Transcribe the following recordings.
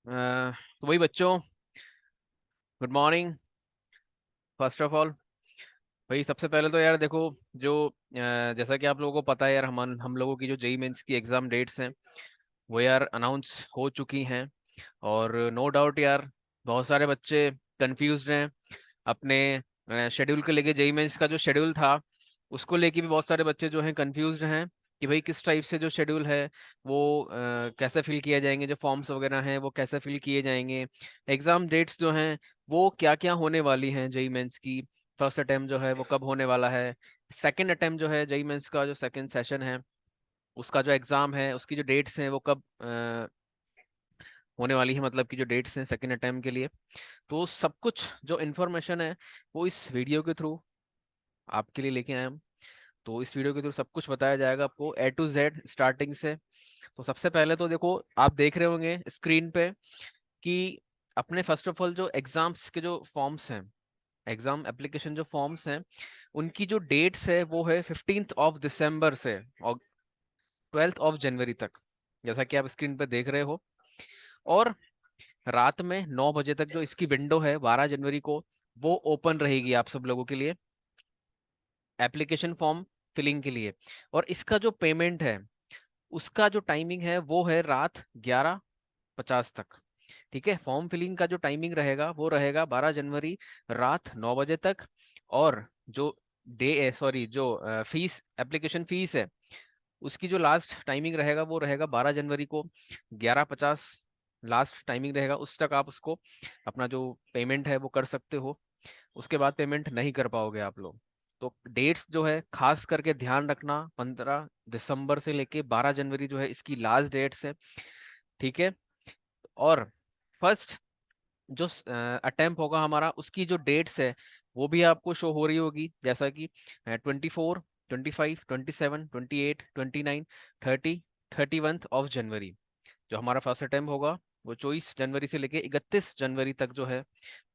तो वही बच्चों, good morning. First of all भाई, सबसे पहले तो यार देखो, जो जैसा कि आप लोगों को पता है यार, हम लोगों की जो जेई मेंस की एग्ज़ाम डेट्स हैं वो यार अनाउंस हो चुकी हैं। और नो डाउट यार, बहुत सारे बच्चे कंफ्यूज्ड हैं अपने शेड्यूल को लेके। जेई मेंस का जो शेड्यूल था उसको लेके भी बहुत सारे बच्चे जो हैं कंफ्यूज्ड हैं कि भाई किस टाइप से जो शेड्यूल है वो कैसे फिल किया जाएंगे, जो फॉर्म्स वगैरह हैं वो कैसे फिल किए जाएंगे, एग्ज़ाम डेट्स जो हैं वो क्या क्या होने वाली हैं जेई मेंस की। फर्स्ट अटेम्प्ट जो है वो कब होने वाला है, सेकंड अटेम्प्ट जो है जेई मेंस का जो सेकंड सेशन है उसका जो एग्ज़ाम है उसकी जो डेट्स हैं वो कब होने वाली है, मतलब कि जो डेट्स हैं सेकंड अटेम्प्ट के लिए। तो सब कुछ जो इन्फॉर्मेशन है वो इस वीडियो के थ्रू आपके लिए लेके आए हम। तो इस वीडियो के थ्रू सब कुछ बताया जाएगा आपको ए टू जेड स्टार्टिंग से। तो सबसे पहले तो देखो, आप देख रहे होंगे स्क्रीन पे कि अपने फर्स्ट ऑफ ऑल जो एग्जाम्स के जो फॉर्म्स हैं, एग्जाम एप्लीकेशन जो फॉर्म्स हैं, उनकी जो डेट्स है वो है 15 दिसंबर से और 12 जनवरी तक, जैसा कि आप स्क्रीन पे देख रहे हो। और रात में 9 बजे तक जो इसकी विंडो है 12 जनवरी को, वो ओपन रहेगी आप सब लोगों के लिए एप्लीकेशन फॉर्म फिलिंग के लिए। और इसका जो पेमेंट है उसका जो टाइमिंग है वो है रात 11:50 तक। ठीक है, फॉर्म फिलिंग का जो टाइमिंग रहेगा वो रहेगा 12 जनवरी रात 9 बजे तक। और जो डे सॉरी जो फीस एप्लीकेशन फीस है उसकी जो लास्ट टाइमिंग रहेगा वो रहेगा 12 जनवरी को 11:50 लास्ट टाइमिंग रहेगा। उस तक आप उसको अपना जो पेमेंट है वो कर सकते हो, उसके बाद पेमेंट नहीं कर पाओगे आप लोग। तो डेट्स जो है खास करके ध्यान रखना, 15 दिसंबर से लेके 12 जनवरी जो है इसकी लास्ट डेट्स है। ठीक है। और फर्स्ट जो अटेम्प्ट होगा हमारा उसकी जो डेट्स है वो भी आपको शो हो रही होगी, जैसा कि 24, 25, 27, 28, 29, 30, 31 जनवरी। जो हमारा फर्स्ट अटेम्प्ट होगा वो 24 जनवरी से लेके 31 जनवरी तक जो है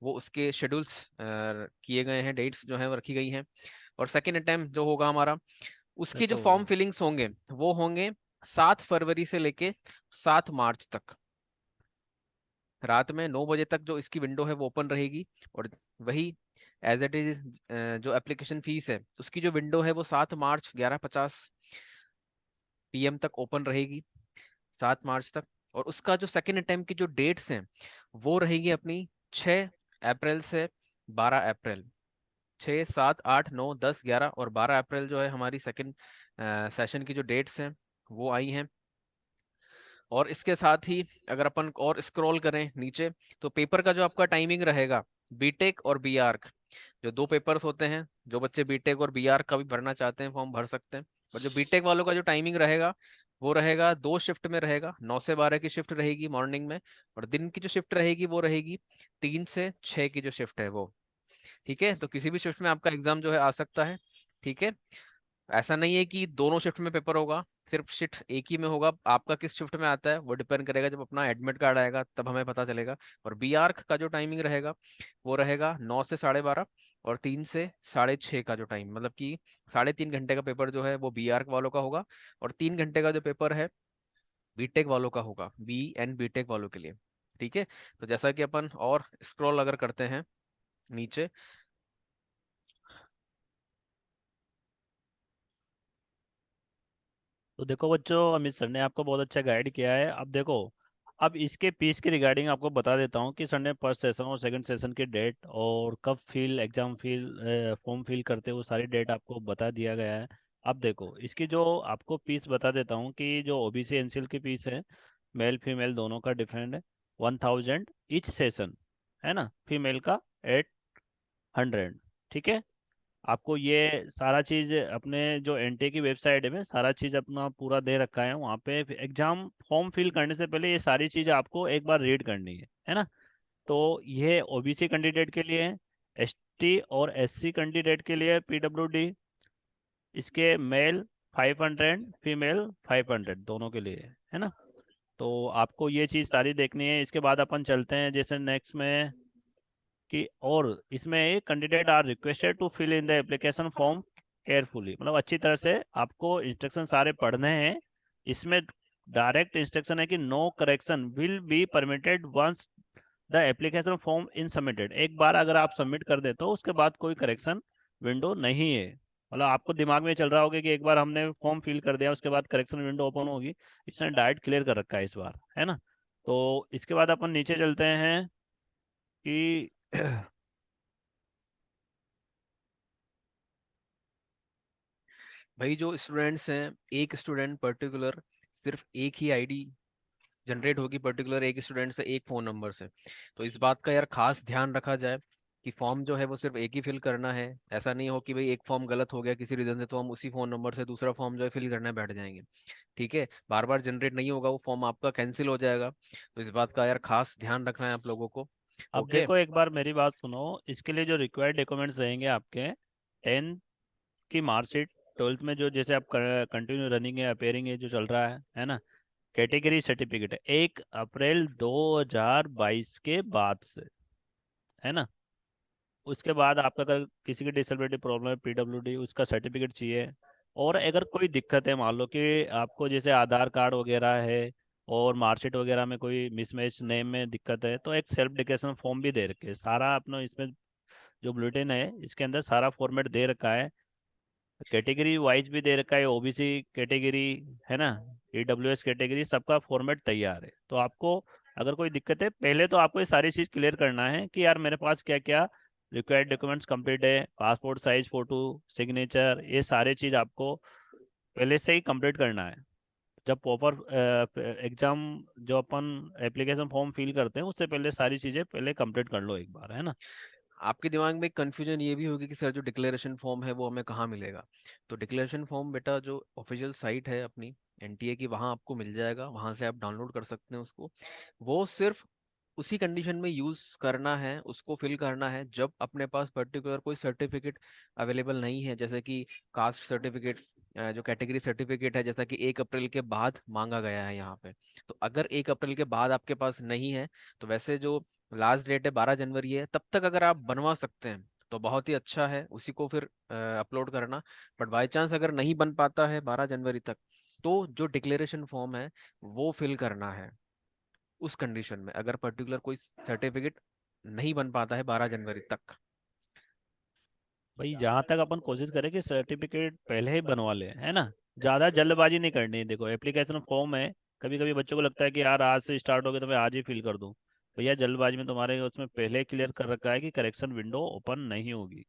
वो उसके शेड्यूल्स किए गए हैं, डेट्स जो है वो रखी गई हैं। और सेकेंड अटेम्प्ट जो होगा हमारा उसके जो देखो फॉर्म फिलिंग्स होंगे वो होंगे 7 फरवरी से लेके 7 मार्च तक। रात में 9 बजे तक जो इसकी विंडो है वो ओपन रहेगी। और वही एज इट इज जो एप्लीकेशन फीस है उसकी जो विंडो है वो 7 मार्च 11:50 PM तक ओपन रहेगी, 7 मार्च तक। और उसका जो सेकेंड अटेम्प्ट की जो डेट्स हैं वो रहेगी अपनी 6 अप्रैल से 12 अप्रैल। 6, 7, 8, 9, 10, 11 और 12 अप्रैल जो है हमारी सेकेंड सेशन की जो डेट्स हैं वो आई हैं। और इसके साथ ही अगर अपन और स्क्रॉल करें नीचे तो पेपर का जो आपका टाइमिंग रहेगा, बीटेक और बी आर्क जो दो पेपर्स होते हैं, जो बच्चे बीटेक और बी आर्क का भी भरना चाहते हैं फॉर्म भर सकते हैं। और जो बीटेक वालों का जो टाइमिंग रहेगा वो रहेगा 2 शिफ्ट में रहेगा, 9 से 12 की शिफ्ट रहेगी मॉर्निंग में। और दिन की जो शिफ्ट रहेगी वो रहेगी 3 से 6 की जो शिफ्ट है वो। ठीक है, तो किसी भी शिफ्ट में आपका एग्जाम जो है आ सकता है। ठीक है, ऐसा नहीं है कि दोनों शिफ्ट में पेपर होगा, सिर्फ शिफ्ट एक ही में होगा। आपका किस शिफ्ट में आता है वो डिपेंड करेगा, जब अपना एडमिट कार्ड आएगा तब हमें पता चलेगा। और बी आर्क का जो टाइमिंग रहेगा वो रहेगा 9 से 12:30 और 3 से 6:30 का जो टाइम, मतलब कि 3.5 घंटे का पेपर जो है वो बी आर्क वालों का होगा। और 3 घंटे का जो पेपर है बीटेक वालों का होगा, बी एंड बीटेक वालों के लिए। ठीक है, तो जैसा कि अपन और स्क्रॉल अगर करते हैं नीचे। तो देखो बच्चों, अमित सर ने आपको बहुत अच्छा गाइड किया है। अब देखो, अब इसके फीस के रिगार्डिंग आपको बता देता हूँ कि सर ने फर्स्ट सेशन और सेकंड सेशन की डेट और कब एग्जाम फॉर्म फिल करते हैं वो सारी डेट आपको बता दिया गया है। अब देखो, इसकी जो आपको फीस बता देता हूँ कि जो ओबीसी एनसीएल की फीस है, मेल फीमेल दोनों का डिफरेंट है। 1000 ईच सेशन, है ना। फीमेल का 800। ठीक है। आपको ये सारा चीज अपने जो एनटीए की वेबसाइट है में सारा चीज अपना पूरा दे रखा है। वहाँ पे एग्जाम फॉर्म फिल करने से पहले ये सारी चीज आपको एक बार रीड करनी है ना। तो ये ओबीसी कैंडिडेट के लिए है, एसटी और एससी कैंडिडेट के लिए पीडब्ल्यूडी। इसके मेल 500, फीमेल 500 दोनों के लिए है ना। तो आपको ये चीज़ सारी देखनी है। इसके बाद अपन चलते हैं जैसे नेक्स्ट में कि और इसमें candidate are requested to fill in the application form carefully, मतलब अच्छी तरह से आपको इंस्ट्रक्शन सारे पढ़ने हैं। इसमें डायरेक्ट इंस्ट्रक्शन है कि no correction will be permitted once the application form in submitted. एक बार अगर आप सबमिट कर दे तो उसके बाद कोई करेक्शन विंडो नहीं है। मतलब आपको दिमाग में चल रहा होगा कि एक बार हमने फॉर्म फिल कर दिया उसके बाद करेक्शन विंडो ओपन होगी, इसने डायरेक्ट क्लियर कर रखा है इस बार, है ना। तो इसके बाद अपन नीचे चलते हैं कि भाई जो स्टूडेंट्स हैं, एक स्टूडेंट पर्टिकुलर सिर्फ एक ही आईडी जनरेट होगी पर्टिकुलर एक स्टूडेंट से एक फ़ोन नंबर से। तो इस बात का यार खास ध्यान रखा जाए कि फॉर्म जो है वो सिर्फ एक ही फिल करना है। ऐसा नहीं हो कि भाई एक फॉर्म गलत हो गया किसी रीज़न से तो हम उसी फ़ोन नंबर से दूसरा फॉर्म जो है फिल करने बैठ जाएंगे। ठीक है, बार बार जनरेट नहीं होगा, वो फॉर्म आपका कैंसिल हो जाएगा। तो इस बात का यार खास ध्यान रखना है आप लोगों को। अब ओके। देखो एक बार मेरी बात सुनो। इसके लिए जो रिक्वायर्ड डॉक्यूमेंट्स रहेंगे आपके, 10th की मार्कशीट, 12th में जो जैसे आप कंटिन्यू रनिंग है अपेयरिंग है जो चल रहा है ना। कैटेगरी सर्टिफिकेट है 1 अप्रैल 2022 के बाद से, है ना। उसके बाद आपका अगर किसी की डिसेबिलिटी प्रॉब्लम है, पीडब्ल्यूडी, उसका सर्टिफिकेट चाहिए। और अगर कोई दिक्कत है, मान लो कि आपको जैसे आधार कार्ड वगैरह है और मार्कशीट वगैरह में कोई मिसमैच नेम में दिक्कत है, तो एक सेल्फ डिक्लेरेशन फॉर्म भी दे रखे है सारा अपना इसमें। जो बुलेटिन है इसके अंदर सारा फॉर्मेट दे रखा है, कैटेगरी वाइज भी दे रखा है, ओबीसी कैटेगरी, है ना, ईडब्ल्यूएस कैटेगरी, सबका फॉर्मेट तैयार है। तो आपको अगर कोई दिक्कत है, पहले तो आपको ये सारी चीज़ क्लियर करना है कि यार मेरे पास क्या क्या रिक्वायर्ड डॉक्यूमेंट्स कंप्लीट है, पासपोर्ट साइज फोटो, सिग्नेचर, ये सारे चीज़ आपको पहले से ही कंप्लीट करना है। जब प्रॉपर एग्जाम जो अपन एप्लीकेशन फॉर्म फिल करते हैं उससे पहले सारी चीज़ें पहले कंप्लीट कर लो एक बार, है ना। आपके दिमाग में एक कन्फ्यूजन ये भी होगी कि सर जो डिक्लेरेशन फॉर्म है वो हमें कहाँ मिलेगा। तो डिक्लेरेशन फॉर्म बेटा जो ऑफिशियल साइट है अपनी एनटीए की, वहाँ आपको मिल जाएगा, वहाँ से आप डाउनलोड कर सकते हैं उसको। वो सिर्फ उसी कंडीशन में यूज़ करना है, उसको फिल करना है जब अपने पास पर्टिकुलर कोई सर्टिफिकेट अवेलेबल नहीं है, जैसे कि कास्ट सर्टिफिकेट, जो कैटेगरी सर्टिफिकेट है, जैसा कि 1 अप्रैल के बाद मांगा गया है यहाँ पे। तो अगर 1 अप्रैल के बाद आपके पास नहीं है, तो वैसे जो लास्ट डेट है 12 जनवरी है, तब तक अगर आप बनवा सकते हैं तो बहुत ही अच्छा है, उसी को फिर अपलोड करना। बट बाई चांस अगर नहीं बन पाता है 12 जनवरी तक, तो जो डिक्लेरेशन फॉर्म है वो फिल करना है। उस कंडीशन में अगर पर्टिकुलर कोई सर्टिफिकेट नहीं बन पाता है 12 जनवरी तक। भाई जहाँ तक अपन कोशिश करें कि सर्टिफिकेट पहले ही बनवा ले, है ना। ज़्यादा जल्दबाजी नहीं करनी है। देखो एप्लीकेशन फॉर्म है, कभी कभी बच्चों को लगता है कि यार आज से स्टार्ट हो गया तो मैं आज ही फिल कर दूँ। भैया जल्दबाजी में तुम्हारे उसमें पहले क्लियर कर रखा है कि करेक्शन विंडो ओपन नहीं होगी।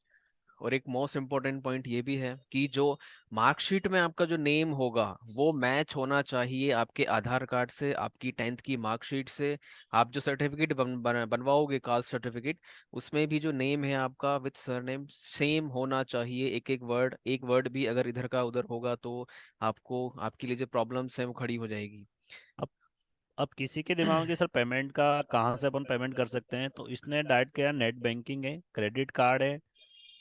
और एक मोस्ट इम्पोर्टेंट पॉइंट ये भी है कि जो मार्कशीट में आपका जो नेम होगा वो मैच होना चाहिए आपके आधार कार्ड से, आपकी 10th की मार्कशीट से। आप जो सर्टिफिकेट बनवाओगे कास्ट सर्टिफिकेट, उसमें भी जो नेम है आपका विद सरनेम सेम होना चाहिए। एक वर्ड भी अगर इधर का उधर होगा तो आपको आपके लिए जो प्रॉब्लम्स है वो खड़ी हो जाएगी। अब अब किसी के दिमाग में कि सर पेमेंट का कहाँ से अपन पेमेंट कर सकते हैं, तो इसने डायरेक्ट किया, नेट बैंकिंग है, क्रेडिट कार्ड है,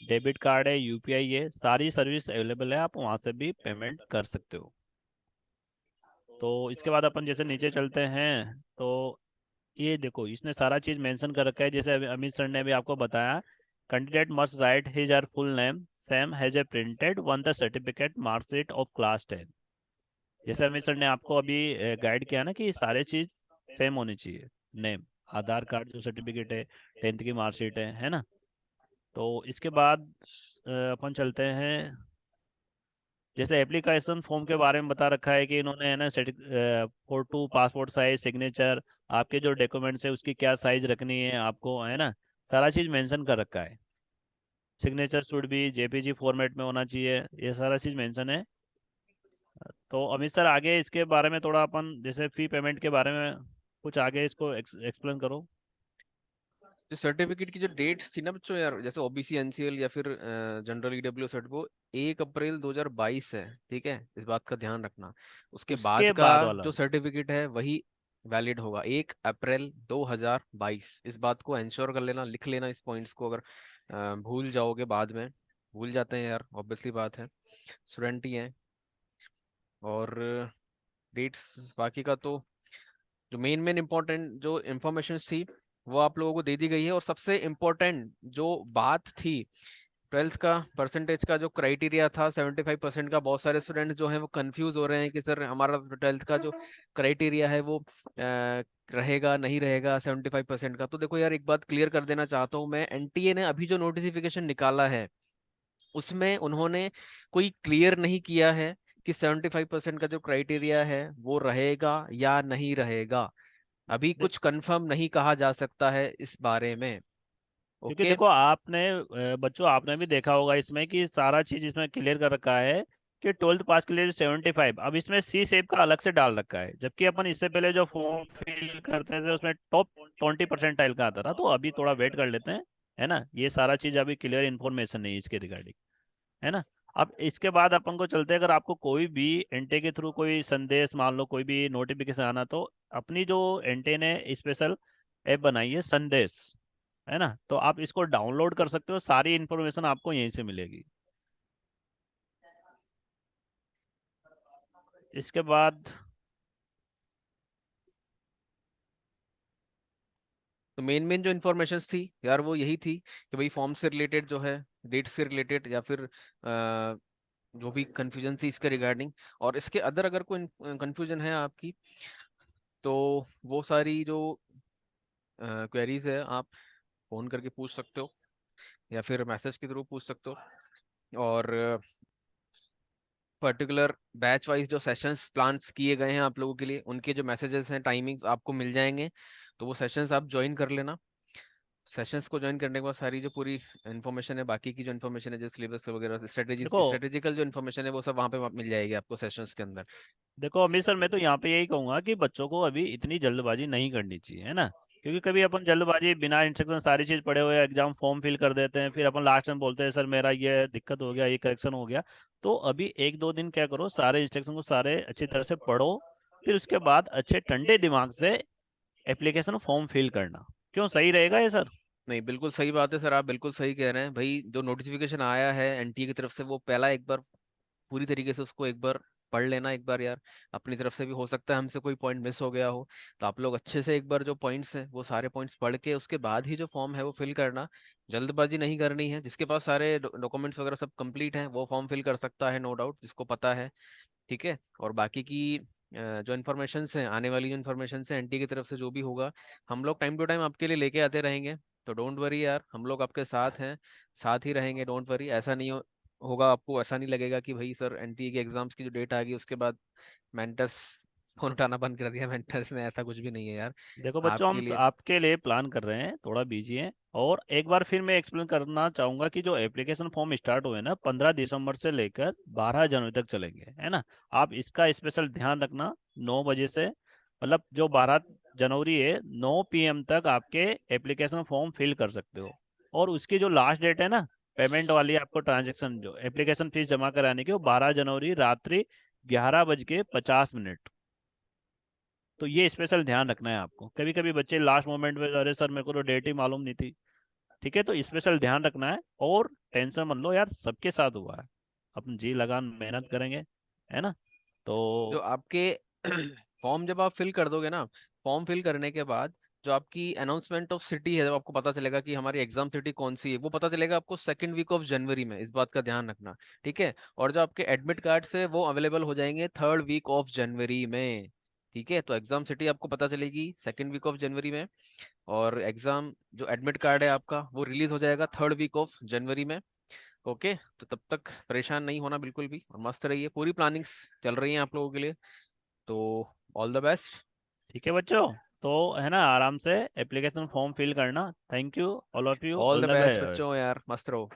डेबिट कार्ड है, यूपीआई है, सारी सर्विस अवेलेबल है, आप वहाँ से भी पेमेंट कर सकते हो। तो इसके बाद अपन जैसे नीचे चलते हैं तो ये देखो इसने सारा चीज मेंशन कर रखा है, जैसे अभी अमित सर ने भी आपको बताया। Candidate must write his or full name same has a printed one the certificate marksheet of class 10। जैसे अमित सर ने आपको अभी गाइड किया ना कि ये सारे चीज सेम होनी चाहिए। नेम, आधार कार्ड जो सर्टिफिकेट है, 10th की मार्कशीट है ना। तो इसके बाद अपन चलते हैं, जैसे एप्लीकेशन फॉर्म के बारे में बता रखा है कि इन्होंने है ना फोटो, पासपोर्ट साइज, सिग्नेचर, आपके जो डॉक्यूमेंट्स है उसकी क्या साइज रखनी है आपको, है ना, सारा चीज़ मेंशन कर रखा है। सिग्नेचर शुड भी जेपीजी फॉर्मेट में होना चाहिए, ये सारा चीज़ मेंशन है। तो अमित सर आगे इसके बारे में थोड़ा अपन जैसे फी पेमेंट के बारे में कुछ आगे इसको एक्सप्लेन करो। जो सर्टिफिकेट की जो डेट्स थी ना बच्चों यार, जैसे ओबीसी एनसीएल या फिर जनरल ईडब्ल्यू सर्ट, वो 1 अप्रैल 2022 है। ठीक है, इस बात का ध्यान रखना। उसके बाद उसके का बाद वाला। जो सर्टिफिकेट है वही वैलिड होगा 1 अप्रैल 2022। इस बात को इंश्योर कर लेना, लिख लेना इस पॉइंट्स को। अगर भूल जाओगे बाद में, भूल जाते हैं यार, ऑब्वियसली बात है, स्टूडेंट ही हैं। और डेट्स बाकी का तो जो मेन मेन इंपॉर्टेंट जो इन्फॉर्मेशन थी वो आप लोगों को दे दी गई है। और सबसे इम्पोर्टेंट जो बात थी ट्वेल्थ का परसेंटेज का जो क्राइटेरिया था 75% का, बहुत सारे स्टूडेंट जो हैं वो कंफ्यूज हो रहे हैं कि सर हमारा ट्वेल्थ का जो क्राइटेरिया है वो रहेगा नहीं रहेगा 75% का। तो देखो यार, एक बात क्लियर कर देना चाहता हूँ मैं, एनटीए ने अभी जो नोटिफिकेशन निकाला है उसमें उन्होंने कोई क्लियर नहीं किया है कि 75% का जो क्राइटेरिया है वो रहेगा या नहीं रहेगा। अभी दे- कुछ कंफर्म नहीं कहा जा सकता है इस बारे में। क्योंकि ओके। देखो आपने बच्चों आपने भी देखा होगा इसमें कि सारा चीज इसमें क्लियर कर रखा है कि 12th पास के लिए 75, अब इसमें सी शेप का अलग से डाल रखा है, जबकि अपन इससे पहले जो फॉर्म फिल करते थे उसमें टॉप 20% का आता था। तो अभी थोड़ा वेट कर लेते हैं, है ना। ये सारा चीज अभी क्लियर इन्फॉर्मेशन नहीं है इसके रिगार्डिंग, है ना। अब इसके बाद अपन को चलते हैं, अगर आपको कोई भी एंटे के थ्रू कोई संदेश, मान लो कोई भी नोटिफिकेशन आना, तो अपनी जो एंटे ने स्पेशल ऐप बनाई है संदेश, है ना, तो आप इसको डाउनलोड कर सकते हो, सारी इन्फॉर्मेशन आपको यहीं से मिलेगी। इसके बाद तो मेन मेन जो इन्फॉर्मेशन थी यार वो यही थी कि भाई फॉर्म से रिलेटेड जो है, डेट से रिलेटेड, या फिर जो भी कंफ्यूजन थी इसके रिगार्डिंग, और इसके अदर अगर कोई कंफ्यूजन है आपकी तो वो सारी जो क्वेरीज है आप फोन करके पूछ सकते हो या फिर मैसेज के थ्रू पूछ सकते हो। और पर्टिकुलर बैच वाइज जो सेशंस प्लान किए गए हैं आप लोगों के लिए, उनके जो मैसेजेस हैं, टाइमिंग्स आपको मिल जाएंगे। तो वो सेशंस आप ज्वाइन कर लेना। सेशंस को ज्वाइन करने के बाद सारी जो पूरी इन्फॉर्मेशन है, बाकी की जो इन्फॉर्मेशन है, जो सिलेबस वगैरह स्ट्रेटेजी देखो स्ट्रेटेजिकल जो इन्फॉर्मेशन है, वो सब वहाँ पे मिल जाएगी आपको सेशंस के अंदर। देखो अमित सर, मैं तो यहाँ पे यही कहूंगा कि बच्चों को अभी इतनी जल्दबाजी नहीं करनी चाहिए, है ना। क्योंकि कभी अपन जल्दबाजी बिना इंस्ट्रक्शन सारी चीज पढ़े हुए एग्जाम फॉर्म फिल कर देते हैं, फिर अपन लास्ट में बोलते हैं सर मेरा ये दिक्कत हो गया, ये करेक्शन हो गया। तो अभी एक दो दिन क्या करो, सारे इंस्ट्रक्शन को सारे अच्छी तरह से पढ़ो, फिर उसके बाद अच्छे ठंडे दिमाग से एप्लीकेशन फॉर्म फिल करना। क्यों, सही रहेगा ये सर? नहीं, बिल्कुल सही बात है सर, आप बिल्कुल सही कह रहे हैं भाई। जो नोटिफिकेशन आया है एनटीए की तरफ से, वो पहला एक बार पूरी तरीके से उसको एक बार पढ़ लेना एक बार यार। अपनी तरफ से भी हो सकता है हमसे कोई पॉइंट मिस हो गया हो, तो आप लोग अच्छे से एक बार जो पॉइंट्स हैं वो सारे पॉइंट्स पढ़ के उसके बाद ही जो फॉर्म है वो फिल करना। जल्दबाजी नहीं करनी है। जिसके पास सारे डॉक्यूमेंट्स वगैरह सब कंप्लीट हैं वो फॉर्म फिल कर सकता है, नो डाउट, जिसको पता है। ठीक है। और बाकी की जो इन्फॉर्मेशन है, आने वाली जो इन्फॉर्मेशन है एनटी की तरफ से जो भी होगा, हम लोग टाइम टू टाइम आपके लिए लेके आते रहेंगे। तो डोंट वरी यार, हम लोग आपके साथ हैं, साथ ही रहेंगे, डोंट वरी। ऐसा नहीं होगा, आपको ऐसा नहीं लगेगा कि भाई सर एनटी के एग्जाम्स की जो डेट आ गई उसके बाद मेंटर्स फोन उठाना बंद कर दिया मेंटर्स ने, ऐसा कुछ भी नहीं है यार। देखो बच्चों, आपके हम लिए आपके लिए प्लान कर रहे हैं, थोड़ा बिजी हैं। और एक बार फिर मैं एक्सप्लेन करना चाहूंगा कि जो एप्लीकेशन फॉर्म स्टार्ट हुए ना 15 दिसंबर से लेकर 12 जनवरी तक चलेंगे, है ना। आप इसका स्पेशल ध्यान रखना। 9 बजे से, मतलब जो 12 जनवरी है, 9 PM तक आपके एप्लीकेशन फॉर्म फिल कर सकते हो। और उसकी जो लास्ट डेट है ना, पेमेंट वाली, आपको ट्रांजेक्शन जो एप्लीकेशन फीस जमा कराने की, वो 12 जनवरी रात्रि 11:50। तो ये स्पेशल ध्यान रखना है आपको। कभी कभी बच्चे लास्ट मोमेंट में, अरे सर मेरे को तो डेट ही मालूम नहीं थी। ठीक है, तो स्पेशल ध्यान रखना है। और टेंशन मत लो यार, सबके साथ हुआ है, अपन जी लगान मेहनत करेंगे, है ना। जो तो आपके फॉर्म जब आप फिल कर दोगे ना, फॉर्म फिल करने के बाद जो आपकी अनाउंसमेंट ऑफ सिटी है, जब आपको पता चलेगा कि हमारी एग्जाम सिटी कौन सी है, वो पता चलेगा आपको सेकंड वीक ऑफ जनवरी में, इस बात का ध्यान रखना। ठीक है। और जो आपके एडमिट कार्ड्स है वो अवेलेबल हो जाएंगे थर्ड वीक ऑफ जनवरी में। ठीक है। तो एग्जाम सिटी आपको पता चलेगी सेकंड वीक ऑफ जनवरी में, और एग्जाम जो एडमिट कार्ड है आपका वो रिलीज हो जाएगा थर्ड वीक ऑफ जनवरी में। ओके। तो तब तक परेशान नहीं होना बिल्कुल भी, और मस्त रहिए। पूरी प्लानिंग्स चल रही हैं आप लोगों के लिए। तो ऑल द बेस्ट। ठीक है बच्चों, तो है ना, आराम से एप्लीकेशन फॉर्म फिल करना। Thank you all of you, all all the the best best. बच्चों यार, मस्त रहो।